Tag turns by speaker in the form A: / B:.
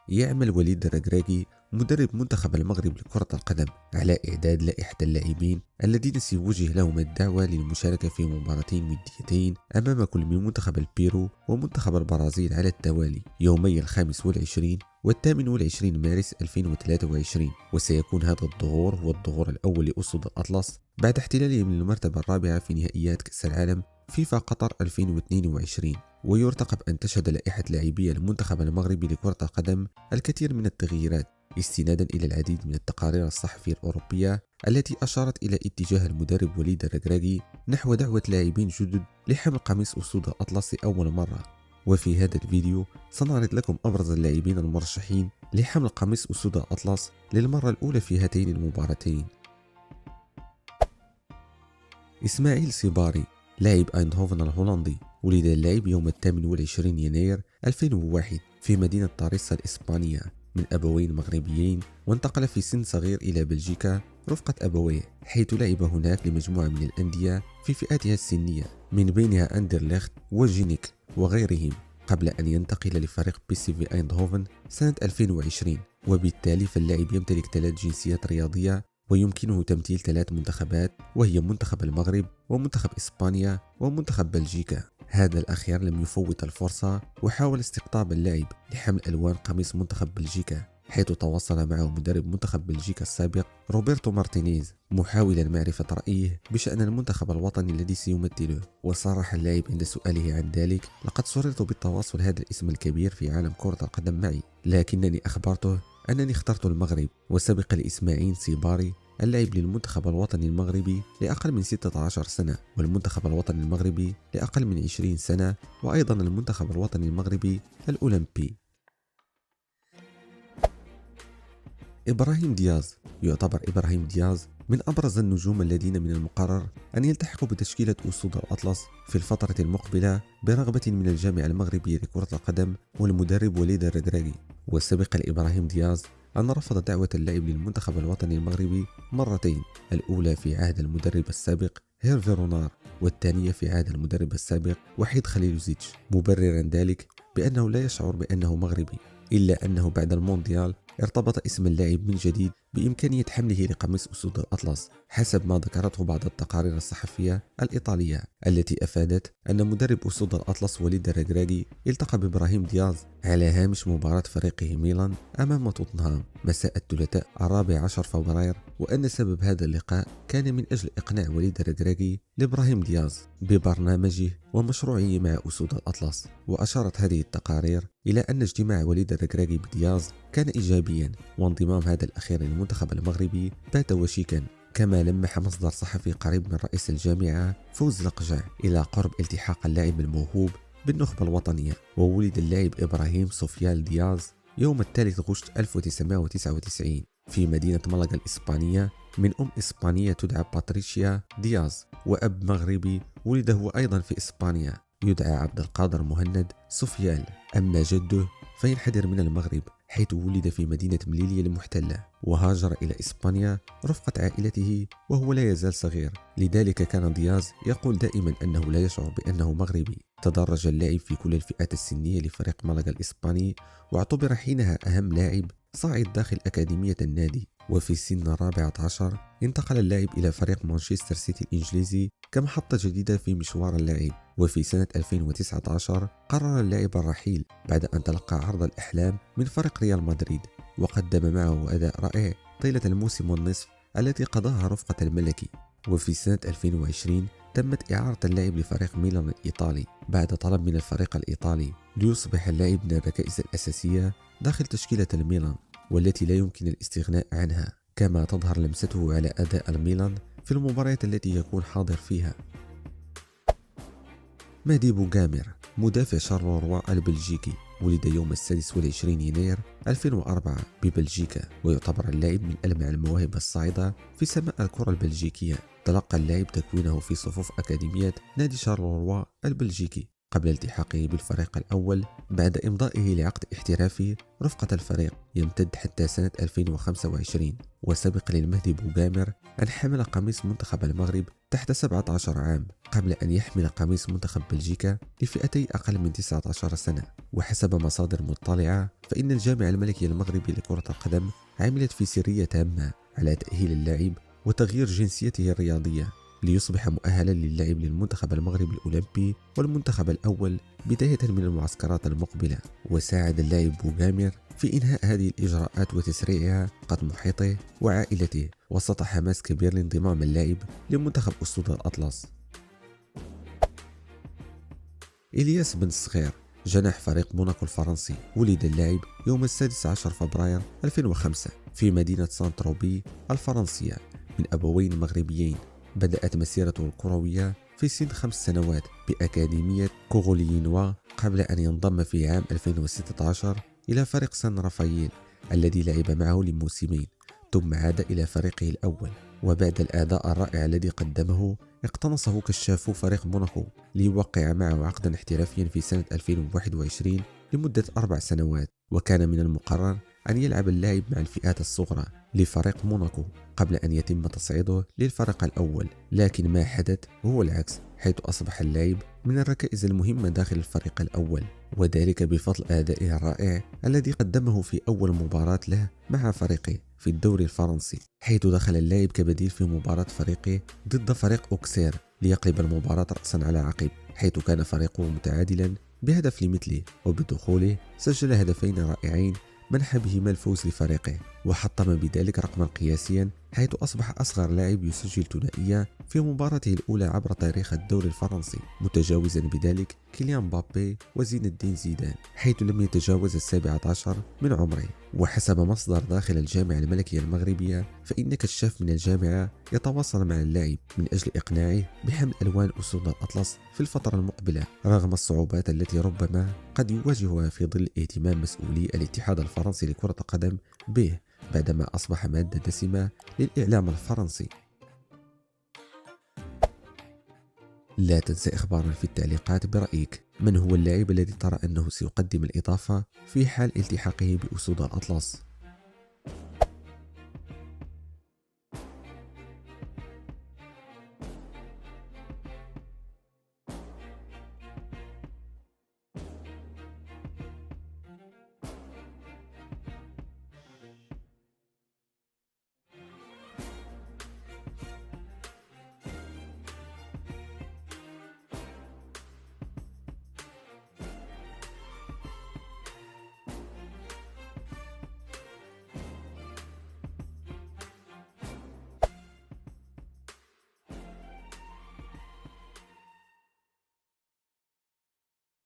A: يعمل وليد الركراكي مدرب منتخب المغرب لكرة القدم على إعداد لائحة اللاعبين الذين سيوجه لهم الدعوة للمشاركة في مباراتين وديتين أمام كل من منتخب البيرو ومنتخب البرازيل على التوالي يومي 25 و28 مارس 2023. وسيكون هذا الظهور هو الظهور الأول لأسود الأطلس بعد احتلالهم للمرتبة الرابعة في نهائيات كأس العالم فيفا قطر 2022. ويرتقب أن تشهد لائحة لاعبي المنتخب المغربي لكرة القدم الكثير من التغييرات استنادا إلى العديد من التقارير الصحفية الأوروبية التي أشارت إلى اتجاه المدرب وليد الركراكي نحو دعوة لاعبين جدد لحمل قميص أسود الأطلس لأول مرة. وفي هذا الفيديو سنعرض لكم أبرز اللاعبين المرشحين لحمل قميص أسود الأطلس للمرة الأولى في هاتين المباراتين. إسماعيل سيباري لاعب أيندهوفن الهولندي، ولد اللاعب يوم 28 يناير 2001 في مدينة طاريسا الإسبانية من أبوين مغربيين، وانتقل في سن صغير إلى بلجيكا رفقة أبويه، حيث لعب هناك لمجموعة من الأندية في فئاتها السنية من بينها أندرليخت وجينيك وغيرهم، قبل أن ينتقل لفريق PSV أيندهوفن سنة 2020. وبالتالي فاللاعب يمتلك 3 جنسيات رياضية ويمكنه تمثيل 3 منتخبات، وهي منتخب المغرب ومنتخب إسبانيا ومنتخب بلجيكا. هذا الأخير لم يفوت الفرصة وحاول استقطاب اللاعب لحمل ألوان قميص منتخب بلجيكا، حيث تواصل معه مدرب منتخب بلجيكا السابق روبرتو مارتينيز محاولا معرفة رأيه بشأن المنتخب الوطني الذي سيمثله. وصرح اللاعب عند سؤاله عن ذلك: لقد سررت بالتواصل هذا الاسم الكبير في عالم كرة القدم معي، لكنني أخبرته أنني اخترت المغرب. وسبق لإسماعيل سيباري اللاعب للمنتخب الوطني المغربي لأقل من 16 سنة، والمنتخب الوطني المغربي لأقل من 20 سنة، وأيضا المنتخب الوطني المغربي الأولمبي. إبراهيم دياز. يعتبر إبراهيم دياز من أبرز النجوم الذين من المقرر أن يلتحقوا بتشكيلة أسود الأطلس في الفترة المقبلة برغبة من الجامعة المغربية لكرة القدم والمدرب وليد الركراكي. وسبق لإبراهيم دياز أن رفض دعوة اللاعب للمنتخب الوطني المغربي مرتين، الأولى في عهد المدرب السابق هيرفي رونار، والثانية في عهد المدرب السابق وحيد خليلوزيتش، مبررا ذلك بأنه لا يشعر بأنه مغربي، إلا أنه بعد المونديال ارتبط اسم اللاعب من جديد بإمكانية حمله لقميص أسود الأطلس، حسب ما ذكرته بعض التقارير الصحفية الإيطالية التي أفادت أن مدرب أسود الأطلس وليد الركراكي التقى بإبراهيم دياز على هامش مباراة فريقه ميلان أمام توتنهام مساء الثلاثاء 14 فبراير، وأن سبب هذا اللقاء كان من أجل إقناع وليد الركراكي لإبراهيم دياز ببرنامجه ومشروعه مع أسود الأطلس. وأشارت هذه التقارير إلى أن اجتماع وليد الركراكي بدياز كان إيجابيا، وانضمام هذا الأخير للمنتخب المغربي بات وشيكا، كما لمح مصدر صحفي قريب من رئيس الجامعة فوز لقجع إلى قرب التحاق اللاعب الموهوب بالنخبة الوطنية. وولد اللاعب إبراهيم سوفيال دياز يوم 3 غشت 1999 في مدينة ملقا الإسبانية من أم إسبانية تدعى باتريشيا دياز، وأب مغربي ولد هو أيضا في إسبانيا يدعى عبد القادر مهند سوفيال. أما جده فينحدر من المغرب، حيث ولد في مدينة مليلية المحتلة وهاجر إلى إسبانيا رفقة عائلته وهو لا يزال صغير، لذلك كان دياز يقول دائما أنه لا يشعر بأنه مغربي. تدرج اللاعب في كل الفئات السنية لفريق ملقا الإسباني، واعتبر حينها أهم لاعب صاعد داخل أكاديمية النادي. وفي سن 14 انتقل اللاعب إلى فريق مانشستر سيتي الإنجليزي كمحطة جديدة في مشوار اللاعب. وفي سنة 2019 قرر اللاعب الرحيل بعد أن تلقى عرض الأحلام من فريق ريال مدريد، وقدم معه أداء رائع طيلة الموسم والنصف التي قضاها رفقة الملكي. وفي سنة 2020 تمت إعارة اللاعب لفريق ميلان الإيطالي بعد طلب من الفريق الإيطالي، ليصبح اللاعب من الركائز الأساسية داخل تشكيلة الميلان والتي لا يمكن الاستغناء عنها، كما تظهر لمسته على أداء الميلان في المباريات التي يكون حاضر فيها. مهدي بوغامر مدافع شارلوروا البلجيكي، ولد يوم 26 يناير 2004 ببلجيكا، ويعتبر اللاعب من ألمع المواهب الصاعدة في سماء الكرة البلجيكية. تلقى اللاعب تكوينه في صفوف أكاديمية نادي شارلوروا البلجيكي قبل التحاقه بالفريق الأول بعد إمضائه لعقد احترافي رفقة الفريق يمتد حتى سنة 2025. وسبق للمهدي بوغامر أن حمل قميص منتخب المغرب تحت 17 عام قبل أن يحمل قميص منتخب بلجيكا لفئتي أقل من 19 سنة. وحسب مصادر مطلعة فإن الجامعة الملكية المغربي لكرة القدم عملت في سرية تامة على تأهيل اللاعب وتغيير جنسيته الرياضية ليصبح مؤهلا للعب للمنتخب المغربي الأولمبي والمنتخب الأول بداية من المعسكرات المقبلة. وساعد اللاعب بوغامر في إنهاء هذه الإجراءات وتسريعها قد محيطه وعائلته وسط حماس كبير لانضمام اللاعب لمنتخب أسود الأطلس. إلياس بن الصغير جناح فريق موناكو الفرنسي، ولد اللاعب يوم 16 فبراير 2005 في مدينة سان-تروبي الفرنسية من أبوين مغربيين. بدأت مسيرته الكروية في سن 5 سنوات بأكاديمية كوغولينوا قبل أن ينضم في عام 2016 إلى فريق سان رافاييل الذي لعب معه لموسمين، ثم عاد إلى فريقه الأول. وبعد الأداء الرائع الذي قدمه اقتنصه كشاف فريق موناكو ليوقع معه عقدا احترافيا في سنة 2021 لمدة 4 سنوات. وكان من المقرر أن يلعب اللاعب مع الفئات الصغرى لفريق موناكو قبل أن يتم تصعيده للفريق الأول، لكن ما حدث هو العكس، حيث أصبح اللاعب من الركائز المهمة داخل الفريق الأول، وذلك بفضل أدائه الرائع الذي قدمه في أول مباراة له مع فريقه في الدوري الفرنسي، حيث دخل اللاعب كبديل في مباراة فريقه ضد فريق أوكسير ليقلب المباراة رأسا على عقب، حيث كان فريقه متعادلا بهدف لمثله، وبدخوله سجل هدفين رائعين منح بهما الفوز لفريقه، وحطم بذلك رقما قياسيا حيث أصبح أصغر لاعب يسجل ثنائية في مباراته الأولى عبر تاريخ الدوري الفرنسي، متجاوزا بذلك كيليان مبابي وزين الدين زيدان، حيث لم يتجاوز 17 من عمره. وحسب مصدر داخل الجامعة الملكية المغربية فإن كشاف من الجامعة يتواصل مع اللاعب من أجل إقناعه بحمل ألوان أسود الأطلس في الفترة المقبلة، رغم الصعوبات التي ربما قد يواجهها في ظل اهتمام مسؤولي الاتحاد الفرنسي لكرة القدم به بعدما أصبح مادة دسمة للإعلام الفرنسي. لا تنسى إخبارنا في التعليقات برأيك، من هو اللاعب الذي ترى أنه سيقدم الإضافة في حال التحاقه بأسود الأطلس؟